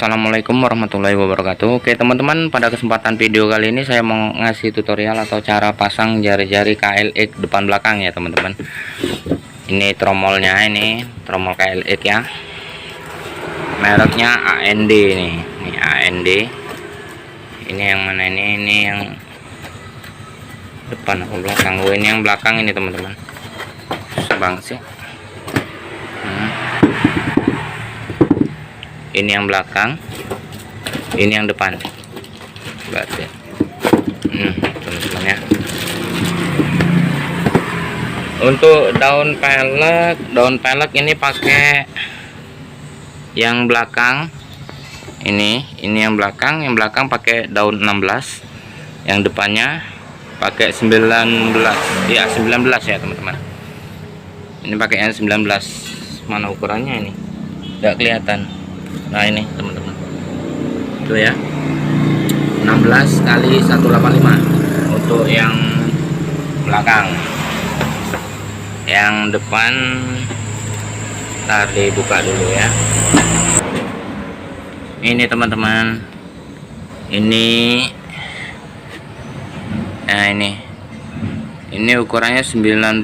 Assalamualaikum warahmatullahi wabarakatuh. Oke teman-teman, pada kesempatan video kali ini saya mau ngasih tutorial atau cara pasang jari-jari KLX depan belakang ya teman-teman. Ini tromolnya, ini tromol KLX ya, mereknya AND. Ini AND. Ini yang mana ini yang depan atau belakang? Oh, ini yang belakang ini teman-teman. Susah banget sih. Ini yang belakang, ini yang depan berarti teman-teman ya. Untuk daun pelek ini pakai yang belakang, ini yang belakang pakai daun 16, yang depannya pakai 19 ya, 19 ya teman-teman. Ini pakai yang 19. Mana ukurannya ini? Nggak kelihatan. Nah ini teman-teman, itu ya, 16 kali 185 untuk yang belakang. Yang depan ntar dibuka dulu ya. Ini teman-teman, ini nah ini ukurannya 19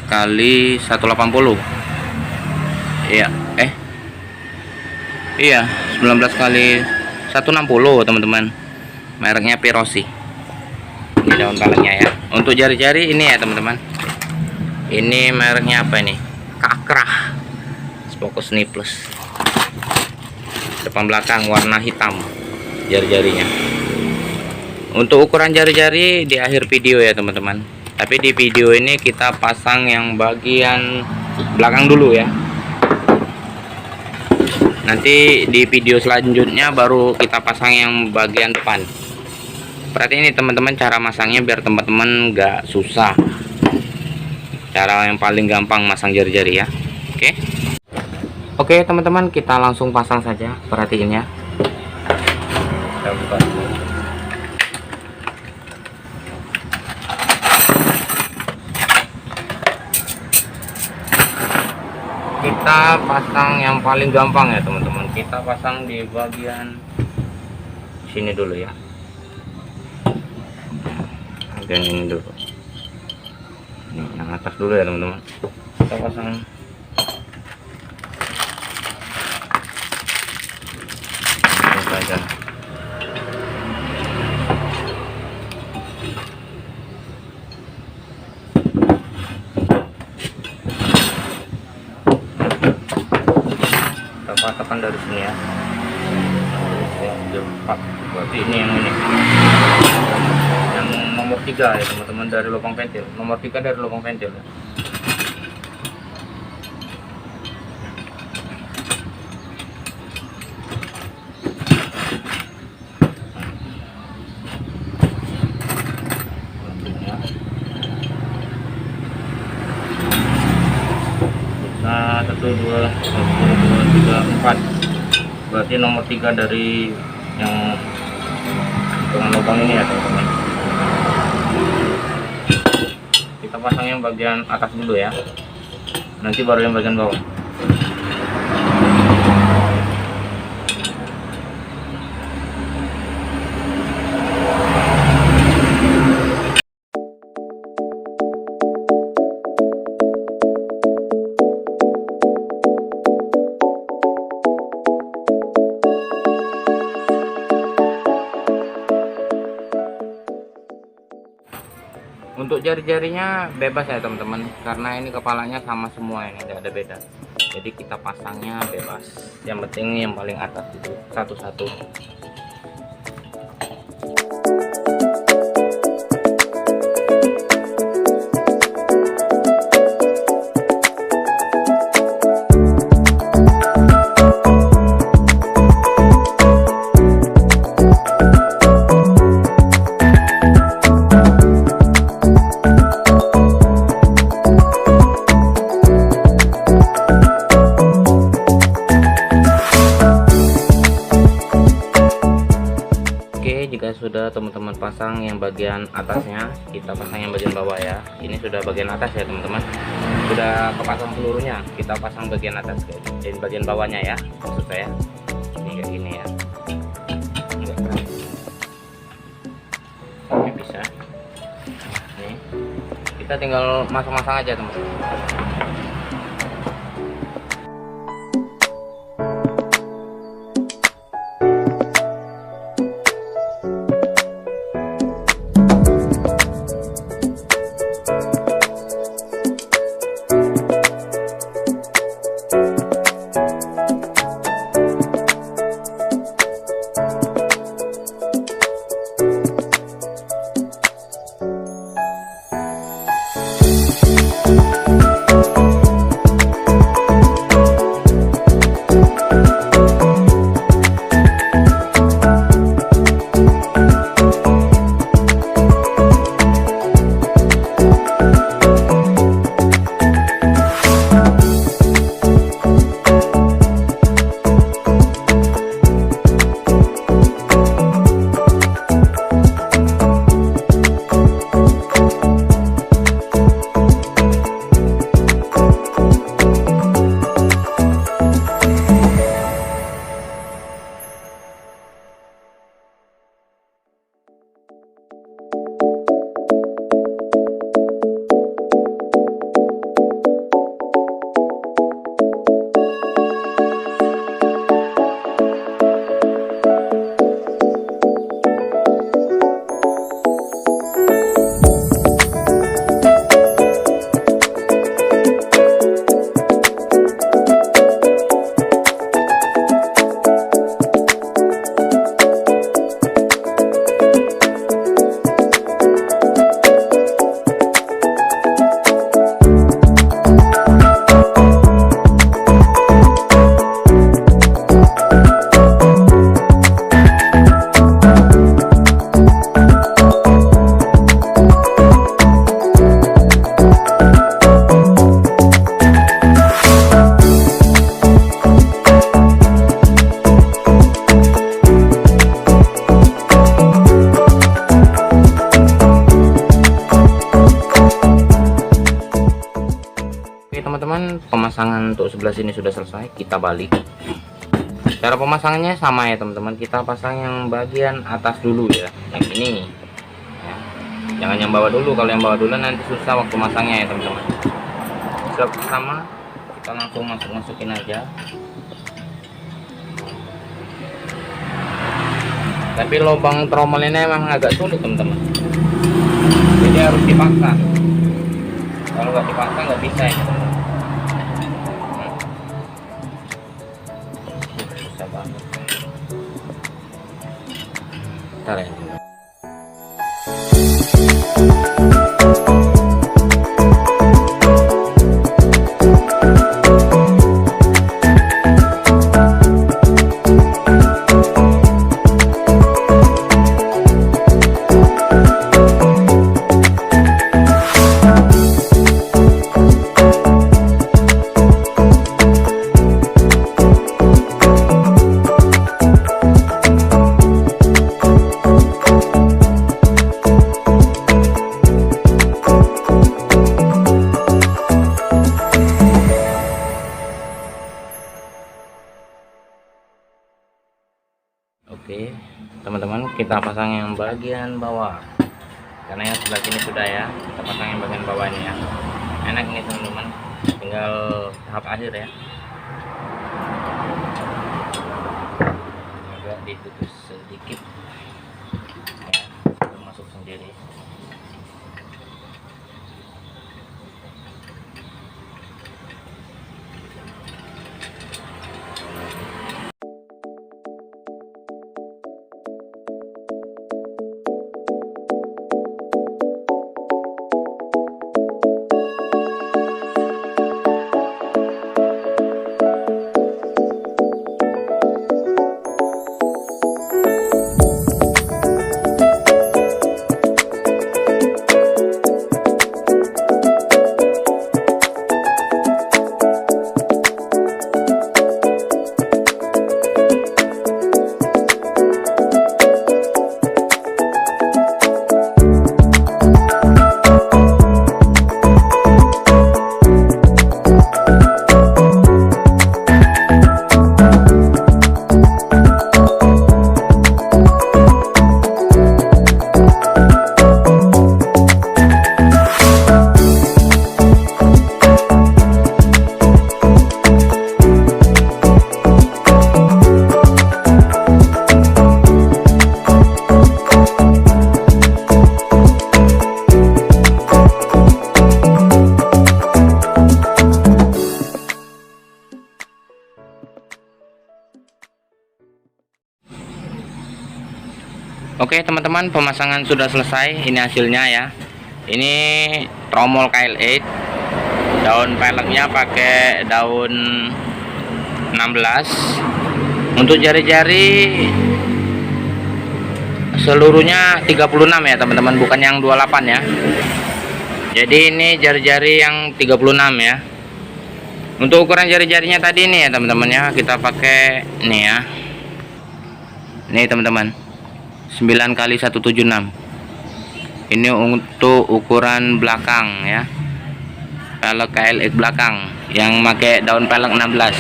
kali 180 ya, iya 19 kali 160 teman-teman, mereknya Pirosi. Ini daun peleknya ya. Untuk jari-jari ini ya teman-teman, ini mereknya apa ini? Kakrah Focus Ni Plus. Depan belakang warna hitam jari-jarinya. Untuk ukuran jari-jari di akhir video ya teman-teman, tapi di video ini kita pasang yang bagian belakang dulu ya. Nanti di video selanjutnya baru kita pasang yang bagian depan. Berarti ini teman-teman cara masangnya biar teman-teman nggak susah. Cara yang paling gampang masang jari-jari ya. Oke teman-teman, kita langsung pasang saja. Perhatiin ya. Kita buka dulu. Kita pasang yang paling gampang ya teman-teman. Kita pasang di bagian sini dulu ya, bagian ini dulu. Ini yang atas dulu ya teman-teman. Kita pasang ini saja. Patokan dari sini ya, berarti ini yang nomor 3 ya teman-teman, dari lubang ventil nomor 3 dari lubang ventil ya. Nah, 1 2 3 4, berarti nomor 3 dari yang dengan lubang ini ya teman-teman. Kita pasang yang bagian atas dulu ya, nanti baru yang bagian bawah. Untuk jari-jarinya bebas ya teman-teman, karena ini kepalanya sama semua, ini tidak ada beda. Jadi kita pasangnya bebas. Yang penting yang paling atas itu satu-satu. Jika sudah teman-teman pasang yang bagian atasnya, kita pasang yang bagian bawah ya. Ini sudah bagian atas ya teman-teman, sudah kepasang pelurunya. Kita pasang bagian atas, jadi bagian bawahnya ya, maksud saya ini kayak gini ya. kita tinggal masang-masang aja teman-teman. Teman-teman, pemasangan untuk sebelah sini sudah selesai, kita balik. Cara pemasangannya sama ya teman-teman, kita pasang yang bagian atas dulu ya, yang ini ya. Jangan yang bawah dulu, kalau yang bawah dulu nanti susah waktu masangnya ya teman-teman. Sama kita langsung masukin aja, tapi lubang tromol ini emang agak sulit teman-teman, jadi harus dipaksa. Kalau nggak dipaksa nggak bisa ya teman-teman. Susah banget. Bentar ya. Oke teman-teman, kita pasang yang bagian bawah karena yang sebelah sini sudah ya. Kita pasang yang bagian bawah ini ya. Enak nih teman-teman, tinggal tahap akhir ya. Agak ditutup sedikit ya, masuk sendiri. Oke teman-teman, pemasangan sudah selesai. Ini hasilnya ya. Ini tromol KL8. Daun peleknya pakai daun 16. Untuk jari-jari seluruhnya 36 ya teman-teman, bukan yang 28 ya. Jadi ini jari-jari yang 36 ya. Untuk ukuran jari-jarinya tadi ini ya teman-teman ya, kita pakai ini ya. Ini teman-teman, 9 kali 176. Ini untuk ukuran belakang ya. Pelek KL8 belakang yang pakai daun pelek 16.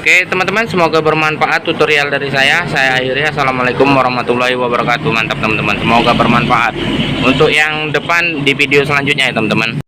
Oke teman-teman, semoga bermanfaat tutorial dari saya. Saya akhiri. Assalamualaikum warahmatullahi wabarakatuh. Mantap teman-teman, semoga bermanfaat. Untuk yang depan di video selanjutnya ya teman-teman.